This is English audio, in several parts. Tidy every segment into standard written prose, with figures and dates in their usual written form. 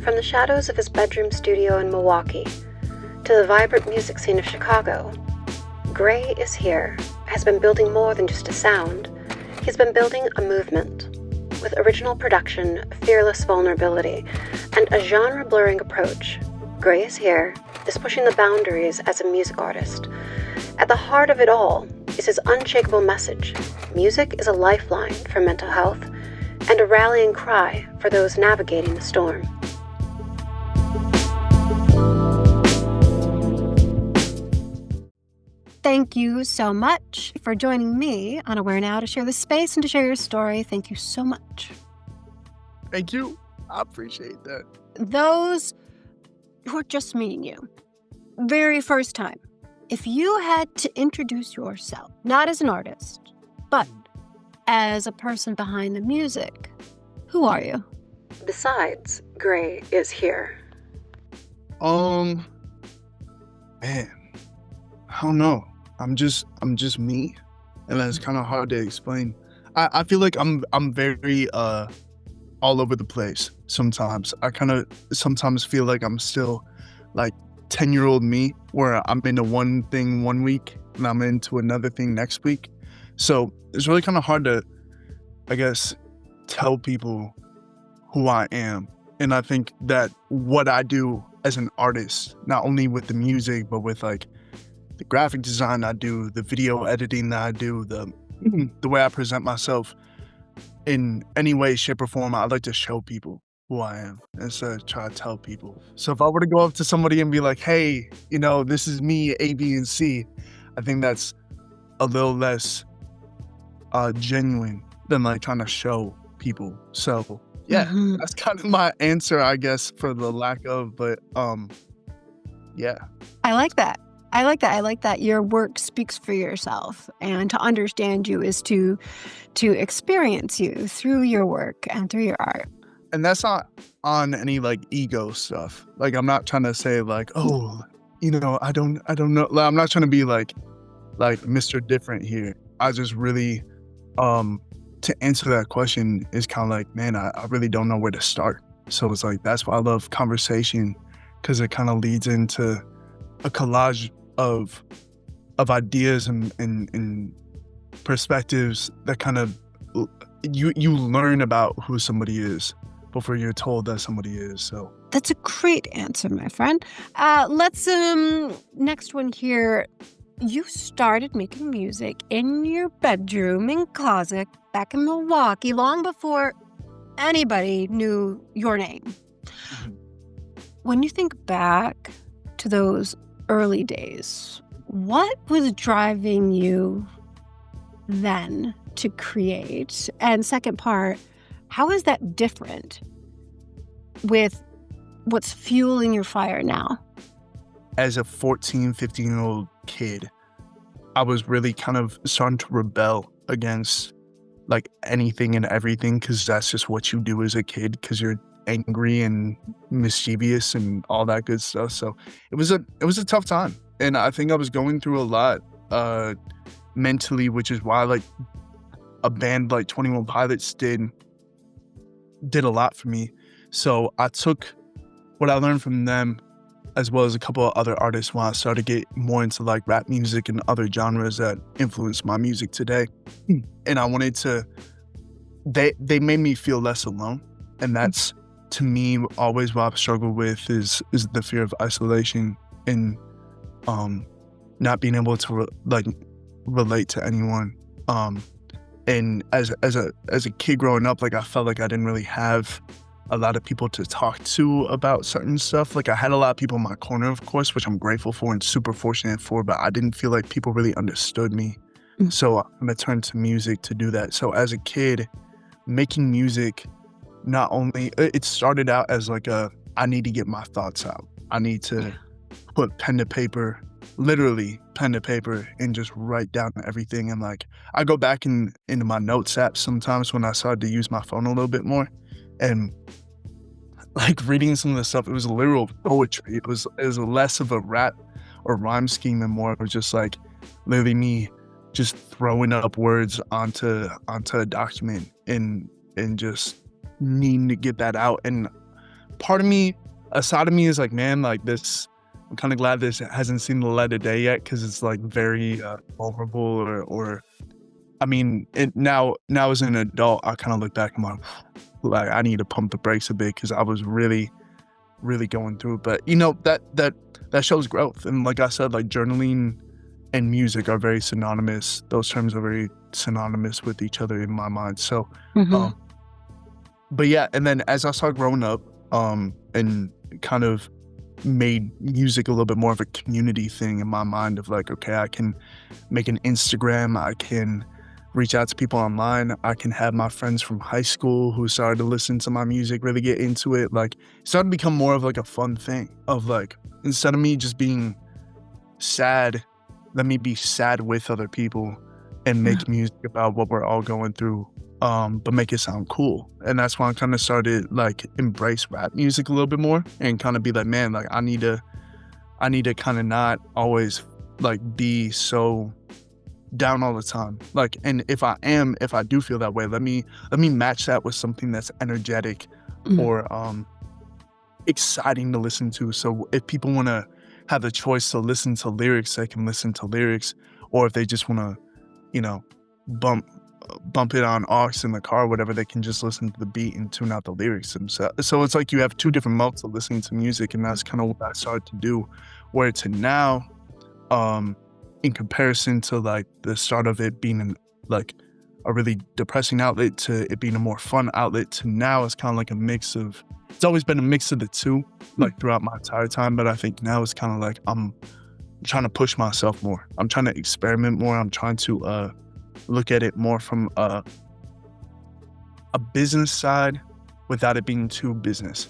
From the shadows of his bedroom studio in Milwaukee to the vibrant music scene of Chicago, Grey is Here has been building more than just a sound. He's been building a movement. With original production, fearless vulnerability, and a genre-blurring approach, Grey is Here is pushing the boundaries as a music artist. At the heart of it all is his unshakable message. Music is a lifeline for mental health and a rallying cry for those navigating the storm. Thank you so much for joining me on AwareNow to share the space and to share your story. Thank you so much. Thank you. I appreciate that. Those who are just meeting you, very first time, if you had to introduce yourself, not as an artist, but as a person behind the music, who are you? Besides, Grey is Here. Man, I don't know. I'm just me, and that's kind of hard to explain. I feel like I'm very all over the place sometimes. I kind of sometimes feel like I'm still like 10-year-old me, where I'm into one thing one week and I'm into another thing next week. So it's really kind of hard to, I guess, tell people who I am. And I think that what I do as an artist, not only with the music, but with like the graphic design I do, the video editing that I do, the way I present myself in any way, shape, or form, I like to show people who I am instead of try to tell people. So if I were to go up to somebody and be like, hey, this is me, A, B, and C, I think that's a little less genuine than like trying to show people. So yeah, that's kind of my answer, I guess, for the lack of, but yeah. I like that. I like that your work speaks for yourself, and to understand you is to experience you through your work and through your art. And that's not on any like ego stuff. Like I'm not trying to say like, oh, I don't know. Like, I'm not trying to be like Mr. Different here. I just really to answer that question is kind of like, man, I really don't know where to start. So it's like that's why I love conversation, because it kind of leads into a collage of ideas and perspectives that kind of you learn about who somebody is before you're told that somebody is. So that's a great answer, my friend. Let's next one here. You started making music in your bedroom in closet back in Milwaukee long before anybody knew your name. Mhm. When you think back to those early days, what was driving you then to create? And second part, how is that different with what's fueling your fire now? As a 14, 15-year-old kid, I was really kind of starting to rebel against like anything and everything, because that's just what you do as a kid, because you're angry and mischievous and all that good stuff. So it was a tough time, and I think I was going through a lot mentally, which is why like a band like 21 Pilots did a lot for me. So I took what I learned from them, as well as a couple of other artists, when I started to get more into like rap music and other genres that influence my music today. And I wanted to, they made me feel less alone. And that's, to me, always what I've struggled with is the fear of isolation and not being able to relate to anyone. And as a kid growing up, like I felt like I didn't really have a lot of people to talk to about certain stuff. Like I had a lot of people in my corner, of course, which I'm grateful for and super fortunate for, but I didn't feel like people really understood me. So I'm gonna turn to music to do that. So as a kid, making music, not only, it started out as like I need to get my thoughts out. I need to put pen to paper, literally pen to paper, and just write down everything. And like, I go back into my notes apps sometimes when I started to use my phone a little bit more, and like reading some of the stuff, it was literal poetry. It was less of a rap or rhyme scheme and more of just like literally me just throwing up words onto a document and just needing to get that out. And part of me, a side of me is like, man, like this, I'm kind of glad this hasn't seen the light of day yet, because it's like very vulnerable, or I mean, now as an adult, I kind of look back and I'm like, I need to pump the brakes a bit, because I was really going through it. But you know, that shows growth. And like I said, like journaling and music are very synonymous. Those terms are very synonymous with each other in my mind. So, but yeah, and then as I started growing up, and kind of made music a little bit more of a community thing in my mind, of like, okay, I can make an Instagram, I can reach out to people online, I can have my friends from high school who started to listen to my music really get into it. Like, it started to become more of like a fun thing, of like, instead of me just being sad, let me be sad with other people and make music about what we're all going through, but make it sound cool. And that's why I kind of started like embrace rap music a little bit more, and kind of be like, man, like I need to kind of not always like be so down all the time. Like, and if I do feel that way, let me match that with something that's energetic or exciting to listen to. So if people want to have the choice to listen to lyrics, they can listen to lyrics, or if they just want to, you know, bump it on aux in the car or whatever, they can just listen to the beat and tune out the lyrics themselves. So it's like you have two different modes of listening to music, and that's kind of what I started to do. Where to now, in comparison to like the start of it being like a really depressing outlet to it being a more fun outlet, to now it's kind of like a mix of, it's always been a mix of the two, like throughout my entire time. But I think now it's kind of like I'm trying to push myself more. I'm trying to experiment more. I'm trying to look at it more from a business side without it being too business,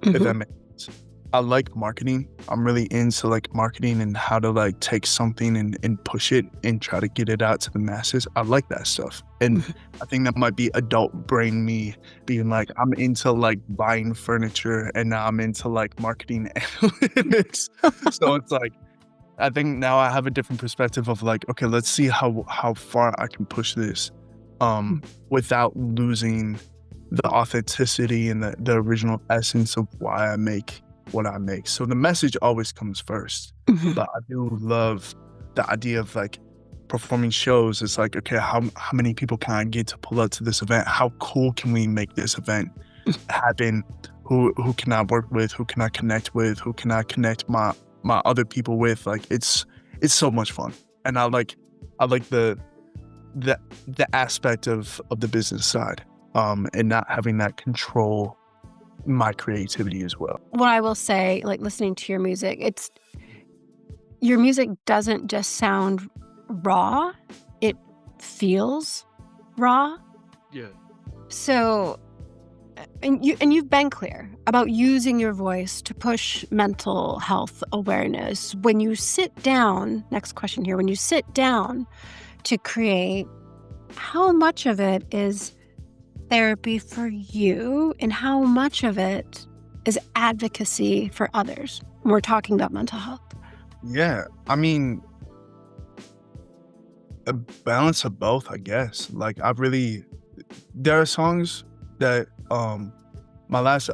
if that makes sense. I like marketing. I'm really into like marketing and how to like take something and push it and try to get it out to the masses. I like that stuff. And I think that might be adult brain me being like, I'm into like buying furniture, and now I'm into like marketing analytics. So it's like, I think now I have a different perspective of like, okay, let's see how far I can push this without losing the authenticity and the original essence of why I make what I make. So the message always comes first. But I do love the idea of like performing shows. It's like, okay, how many people can I get to pull up to this event? How cool can we make this event happen? Who can I work with? Who can I connect with? Who can I connect my other people with? Like, it's so much fun. And I like the aspect of the business side, and not having that control my creativity as well. What I will say, like listening to your music, your music doesn't just sound raw, it feels raw. Yeah. So, and you've been clear about using your voice to push mental health awareness. When you sit down, next question here, when you sit down to create, how much of it is therapy for you, and how much of it is advocacy for others when we're talking about mental health? Yeah, I mean, a balance of both, I guess. Like, there are songs that my last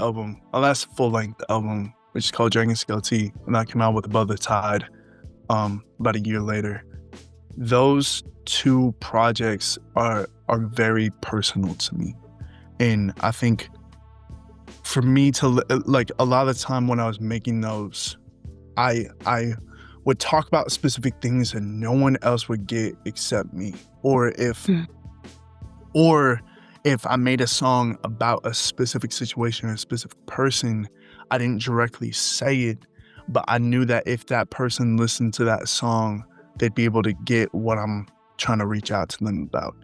full-length album, which is called Dragon Scale T, and that came out with Above the Tide about a year later. Those two projects are very personal to me. And I think for me to, like, a lot of the time when I was making those, I would talk about specific things that no one else would get except me. Or if I made a song about a specific situation or a specific person, I didn't directly say it, but I knew that if that person listened to that song, they'd be able to get what I'm trying to reach out to them about.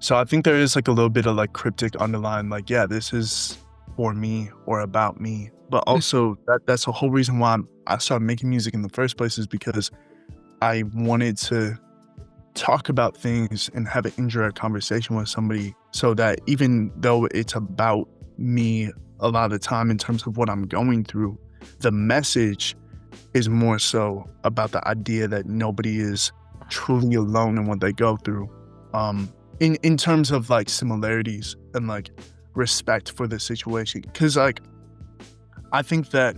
So I think there is like a little bit of like cryptic underline, like, yeah, this is for me or about me. But also that's the whole reason why I started making music in the first place, is because I wanted to talk about things and have an indirect conversation with somebody, so that even though it's about me a lot of the time in terms of what I'm going through, the message is more so about the idea that nobody is truly alone in what they go through. In terms of like similarities and like respect for the situation. Because like I think that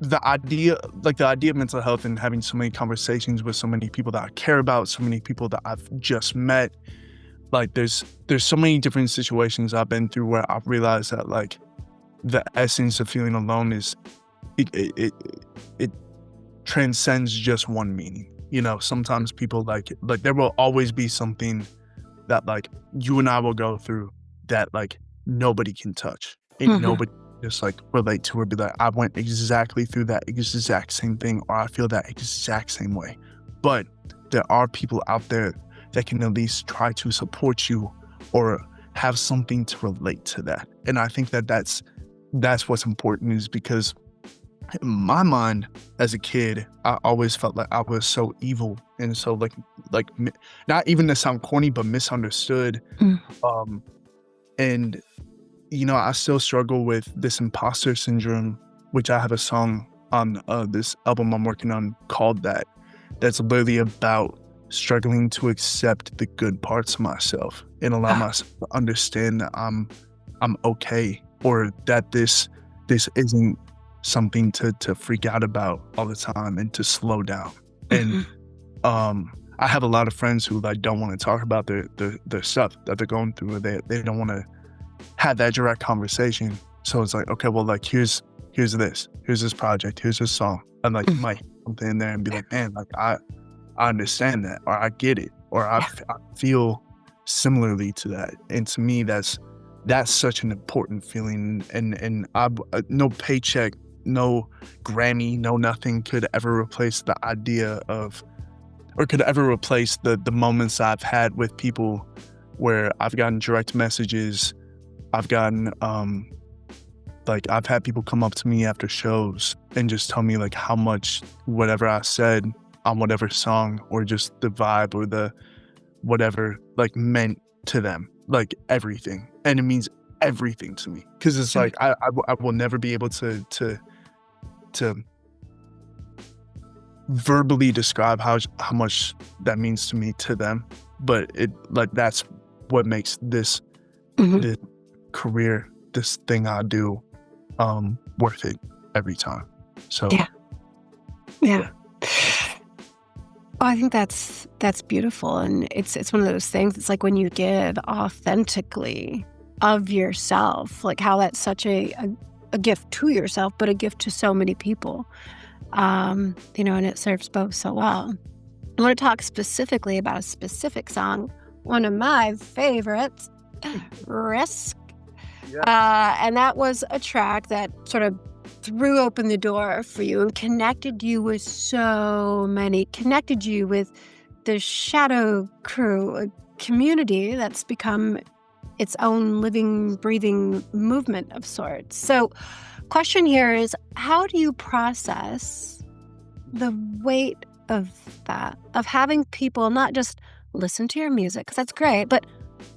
the idea of mental health and having so many conversations with so many people that I care about, so many people that I've just met, like there's so many different situations I've been through where I've realized that like the essence of feeling alone is it transcends just one meaning. You know, sometimes people like there will always be something that like you and I will go through that like nobody can touch. Ain't nobody just like relate to or be like, I went exactly through that exact same thing, or I feel that exact same way. But there are people out there that can at least try to support you or have something to relate to that. And I think that that's what's important, is because in my mind as a kid, I always felt like I was so evil and so like not even to sound corny, but misunderstood. And you know, I still struggle with this imposter syndrome, which I have a song on this album I'm working on called that. That's literally about struggling to accept the good parts of myself and allow myself to understand that I'm okay, or that this isn't something to freak out about all the time, and to slow down. And I have a lot of friends who like don't want to talk about their stuff that they're going through, or they don't want to have that direct conversation. So it's like, okay, well, like here's this project, here's this song, and like might something in there and be like, man, like I understand that, or I get it, or I feel similarly to that. And to me, that's such an important feeling. And I no paycheck, no Grammy, no nothing could ever replace the idea of, or could ever replace the moments I've had with people where I've gotten direct messages. I've gotten like I've had people come up to me after shows and just tell me like how much whatever I said on whatever song, or just the vibe, or the whatever, like meant to them, like everything. And it means everything to me, because it's like I will never be able to verbally describe how much that means to me to them. But it like that's what makes this this career, this thing I do, worth it every time. So yeah. Oh, I think that's beautiful. And it's one of those things, it's like when you give authentically of yourself, like how that's such a gift to yourself, but a gift to so many people. You know, and it serves both so well. I want to talk specifically about a specific song, one of my favorites, Risk. And that was a track that sort of threw open the door for you and connected you with connected you with the Shadow Crew, a community that's become its own living, breathing movement of sorts. So question here is, how do you process the weight of that, of having people not just listen to your music, because that's great, but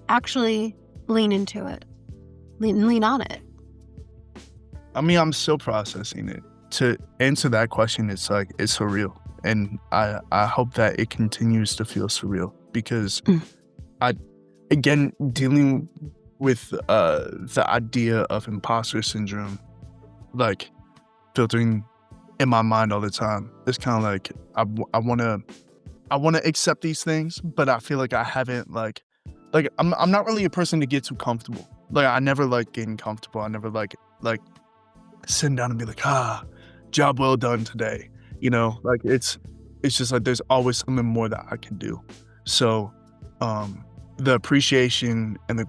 actually lean into it, lean on it? I mean, I'm still processing it. To answer that question, it's like, it's surreal. And I hope that it continues to feel surreal, because again, dealing with the idea of imposter syndrome, like filtering in my mind all the time, it's kind of like, I want to accept these things, but I feel like I haven't like I'm not really a person to get too comfortable. Like I never like getting comfortable. I never like sitting down and be like, job well done today. You know, like it's just like there's always something more that I can do. So the appreciation and the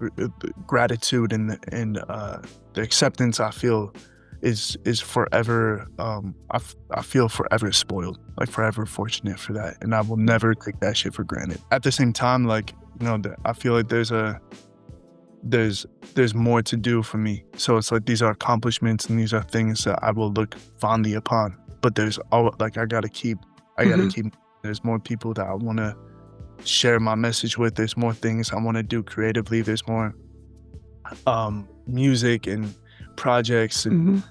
gratitude and the acceptance I feel is forever. I feel forever spoiled, like forever fortunate for that, and I will never take that shit for granted. At the same time, like, you know, I feel like there's more to do for me. So it's like these are accomplishments and these are things that I will look fondly upon. But there's all like I gotta keep. There's more people that I want to share my message with. There's more things I want to do creatively. There's more music and projects and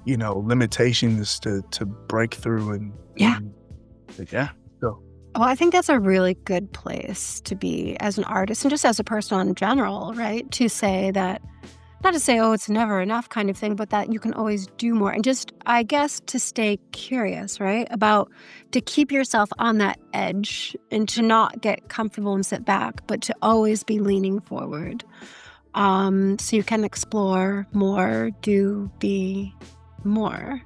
you know, limitations to break through and so. Well, I think that's a really good place to be as an artist and just as a person in general, right? To say that not to say, oh, it's never enough kind of thing, but that you can always do more. And just, I guess, to stay curious, right? About to keep yourself on that edge and to not get comfortable and sit back, but to always be leaning forward. So you can explore more, be more.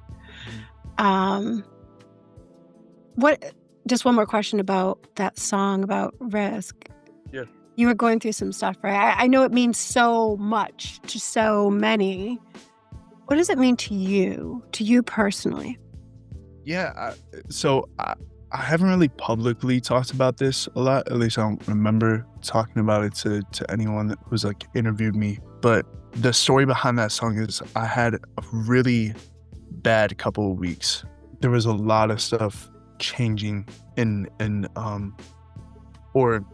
Just one more question about that song about risk. Yeah. You were going through some stuff, right? I know it means so much to so many. What does it mean to you personally? Yeah. I haven't really publicly talked about this a lot. At least I don't remember talking about it to anyone that was like interviewed me. But the story behind that song is I had a really bad couple of weeks. There was a lot of stuff changing or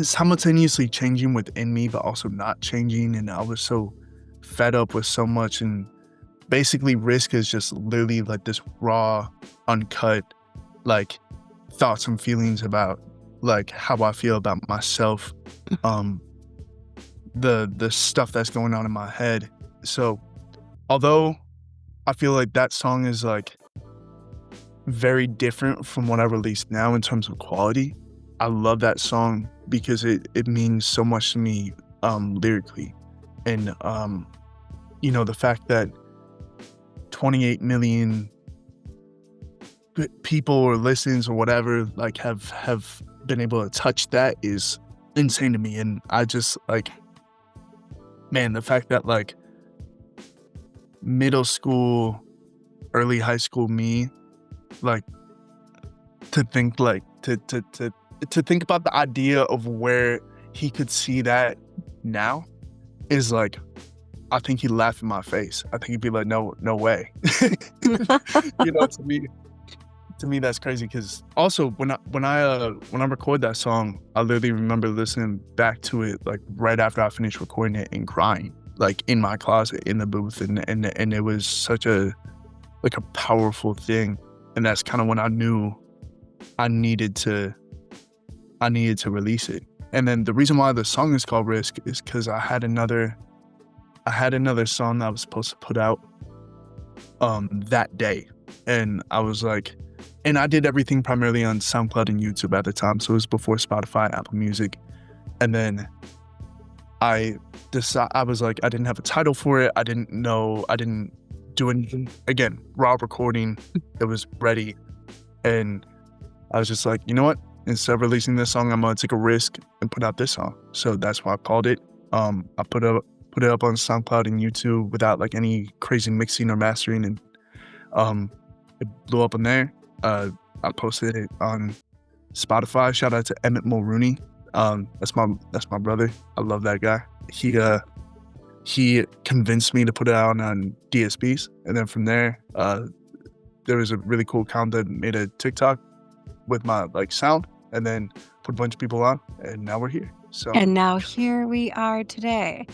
simultaneously changing within me, but also not changing. And I was so fed up with so much. And basically risk is just literally like this raw, uncut, like thoughts and feelings about like how I feel about myself, the stuff that's going on in my head. So although I feel like that song is like very different from what I released now in terms of quality, I love that song because it means so much to me lyrically. And the fact that 28 million people or listens or whatever like have been able to touch that is insane to me. And I just like, man, the fact that like middle school, early high school me, like to think like to think about the idea of where he could see that now is like, I think he'd laugh in my face. I think he'd be like, no way. To me that's crazy. Because also when I record that song, I literally remember listening back to it like right after I finished recording it and crying, like in my closet in the booth, and it was such a powerful thing. And that's kind of when I knew I needed to release it. And then the reason why the song is called Risk is because I had another song that I was supposed to put out that day. And I was like, and I did everything primarily on SoundCloud and YouTube at the time. So it was before Spotify, Apple Music. And then I was like, I didn't have a title for it. I didn't do anything. Again, raw recording, it was ready. And I was just like, you know what? Instead of releasing this song, I'm gonna take a risk and put out this song. So that's why I called it. I put it up on SoundCloud and YouTube without like any crazy mixing or mastering, and it blew up on there. I posted it on Spotify. Shout out to Emmett Mulrooney. That's my brother. I love that guy. He convinced me to put it out on DSPs, and then from there, there was a really cool account that made a TikTok with my like sound, and then put a bunch of people on, and now we're here. So and now here we are today.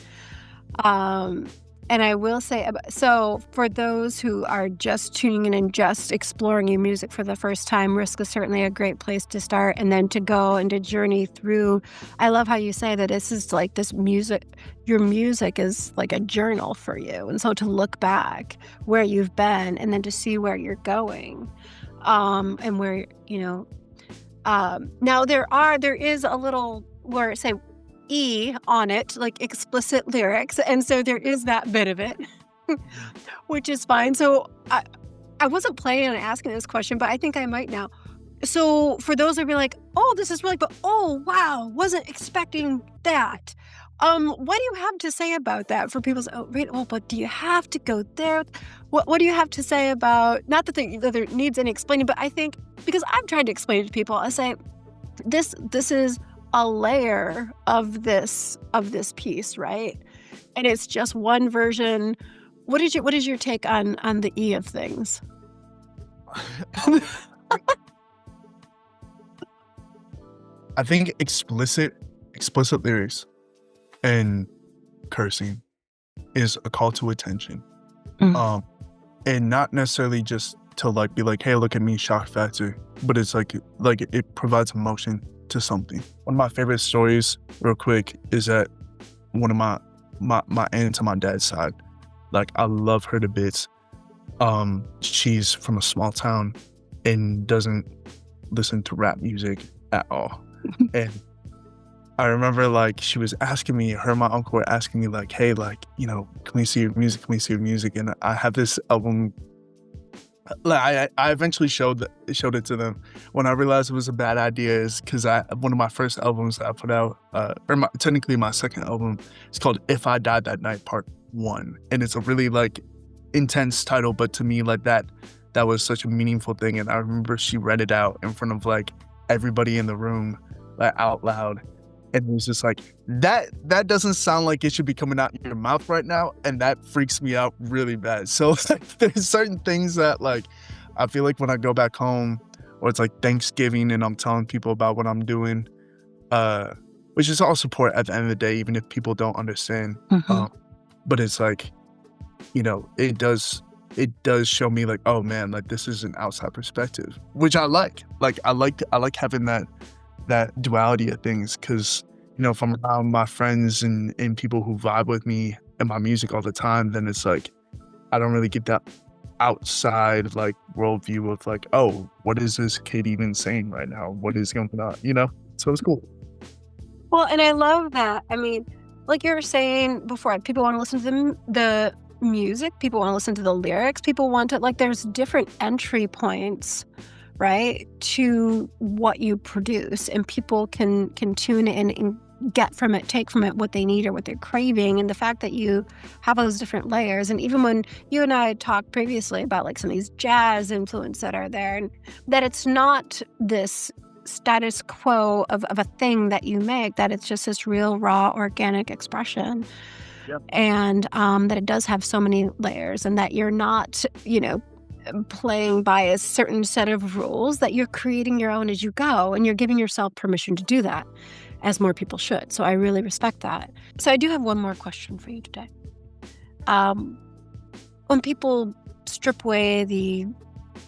And I will say, so for those who are just tuning in and just exploring your music for the first time, Risk is certainly a great place to start, and then to go and to journey through. I love how you say that this is like this music, your music is like a journal for you. And so to look back where you've been and then to see where you're going, and where, now there is a little where say E on it, like explicit lyrics. And so there is that bit of it, which is fine. So I wasn't planning on asking this question, but I think I might now. So for those who'd be like, oh, this is really, but oh, wow, wasn't expecting that. What do you have to say about that for people? But do you have to go there? What do you have to say about, not that there needs any explaining, but I think, because I'm trying to explain it to people, I say, this is a layer of this piece, right? And it's just one version. What is your take on the E of things? I think explicit lyrics and cursing is a call to attention. And not necessarily just to like be like, hey, look at me, shock factor, but it's like it provides emotion to something. One of my favorite stories, real quick, is that one of my aunt on my dad's side. Like, I love her to bits. She's from a small town and doesn't listen to rap music at all. And I remember, like, she was asking me, her and my uncle were asking me, like, hey, like, you know, can we see your music? Can we see your music? And I have this album. Like, I eventually showed it to them. When I realized it was a bad idea is because one of my first albums that I put out, technically my second album, it's called If I Died That Night Part 1. And it's a really, like, intense title, but to me, like, that was such a meaningful thing. And I remember she read it out in front of, like, everybody in the room, like, out loud. And it was just like, that doesn't sound like it should be coming out your mouth right now. And that freaks me out really bad. So, like, there's certain things that, like, I feel like when I go back home, or it's like Thanksgiving and I'm telling people about what I'm doing, which is all support at the end of the day, even if people don't understand. But it's like, you know, it does show me, like, oh man, like, this is an outside perspective, which I like. Like, I like having that duality of things, because, you know, if I'm around my friends and people who vibe with me and my music all the time, then it's like I don't really get that outside, like, worldview of, like, oh, what is this kid even saying right now? What is going on? You know? So it's cool. Well, and I love that. I mean, like you were saying before, people want to listen to the music, people want to listen to the lyrics, people want to, like, there's different entry points, right, to what you produce, and people can tune in and get from it, take from it what they need or what they're craving. And the fact that you have those different layers, and even when you and I had talked previously about, like, some of these jazz influence that are there, and that it's not this status quo of a thing that you make, that it's just this real, raw, organic expression. Yep. And that it does have so many layers, and that you're not, you know, playing by a certain set of rules, that you're creating your own as you go, and you're giving yourself permission to do that, as more people should. So I really respect that. So I do have one more question for you today. When people strip away the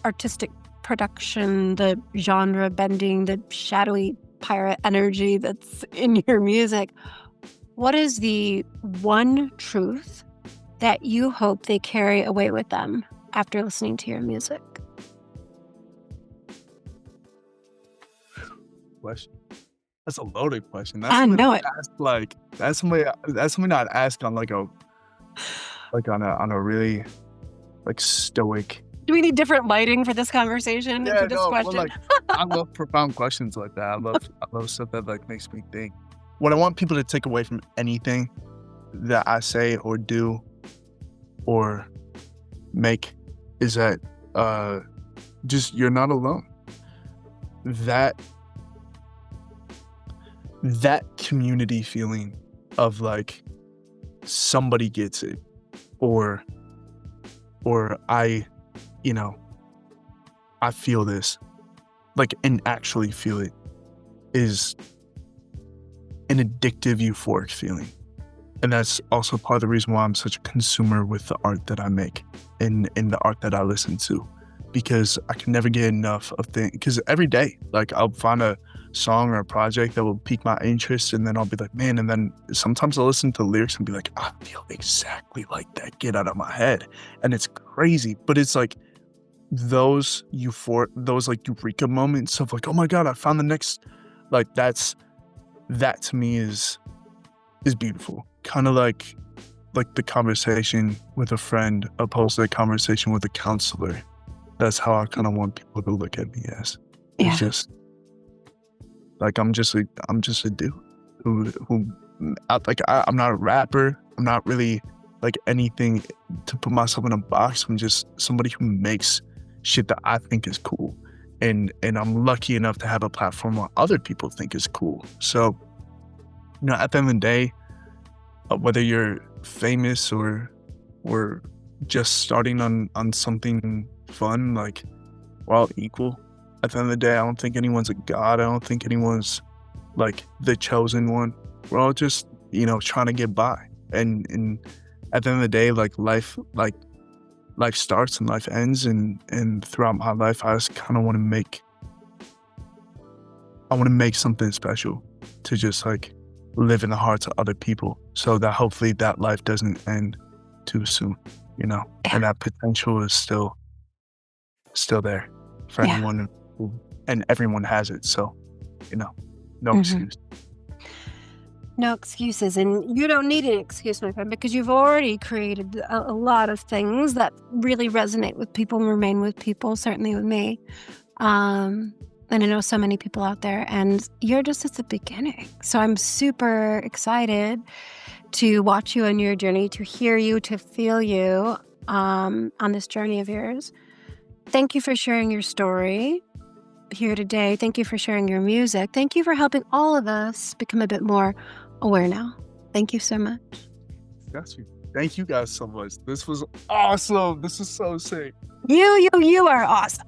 artistic production, the genre bending, the shadowy pirate energy that's in your music, what is the one truth that you hope they carry away with them after listening to your music? Question. That's a loaded question. I know it. That's something I'd ask on, like, on a really, like, stoic. Do we need different lighting for this conversation? Yeah, for this question? Well, like, I love profound questions like that. I love stuff that, like, makes me think. What I want people to take away from anything that I say or do or make is that just, you're not alone. That community feeling of, like, somebody gets it, or I, you know, I feel this, like, and actually feel it, is an addictive, euphoric feeling. And that's also part of the reason why I'm such a consumer with the art that I make and the art that I listen to, because I can never get enough of things. Because every day, like, I'll find a song or a project that will pique my interest, and then I'll be like, man, and then sometimes I'll listen to the lyrics and be like, I feel exactly like that. Get out of my head. And it's crazy, but it's like those like eureka moments of, like, oh my God, I found the next, like, that to me is beautiful. Kind of like the conversation with a friend opposed to the conversation with a counselor. That's how I kind of want people to look at me as. Yeah. It's just like, I'm just a dude who I'm not a rapper. I'm not really, like, anything to put myself in a box. I'm just somebody who makes shit that I think is cool. And I'm lucky enough to have a platform where other people think is cool. So, you know, at the end of the day, whether you're famous or just starting on something fun, like, we're all equal. At the end of the day, I don't think anyone's a god. I don't think anyone's, like, the chosen one. We're all just, you know, trying to get by. And at the end of the day, like, life starts and life ends. And throughout my life, I just kind of want to make something special to just, like, live in the hearts of other people, so that hopefully that life doesn't end too soon, you know, and that potential is still there for Yeah. anyone and everyone has it. So, you know, no Mhm. excuse. No excuses. And you don't need an excuse, my friend, because you've already created a lot of things that really resonate with people and remain with people, certainly with me. And I know so many people out there, and you're just at the beginning. So I'm super excited to watch you on your journey, to hear you, to feel you on this journey of yours. Thank you for sharing your story here today. Thank you for sharing your music. Thank you for helping all of us become a bit more aware now. Thank you so much. Got you. Thank you guys so much. This was awesome. This is so sick. You are awesome.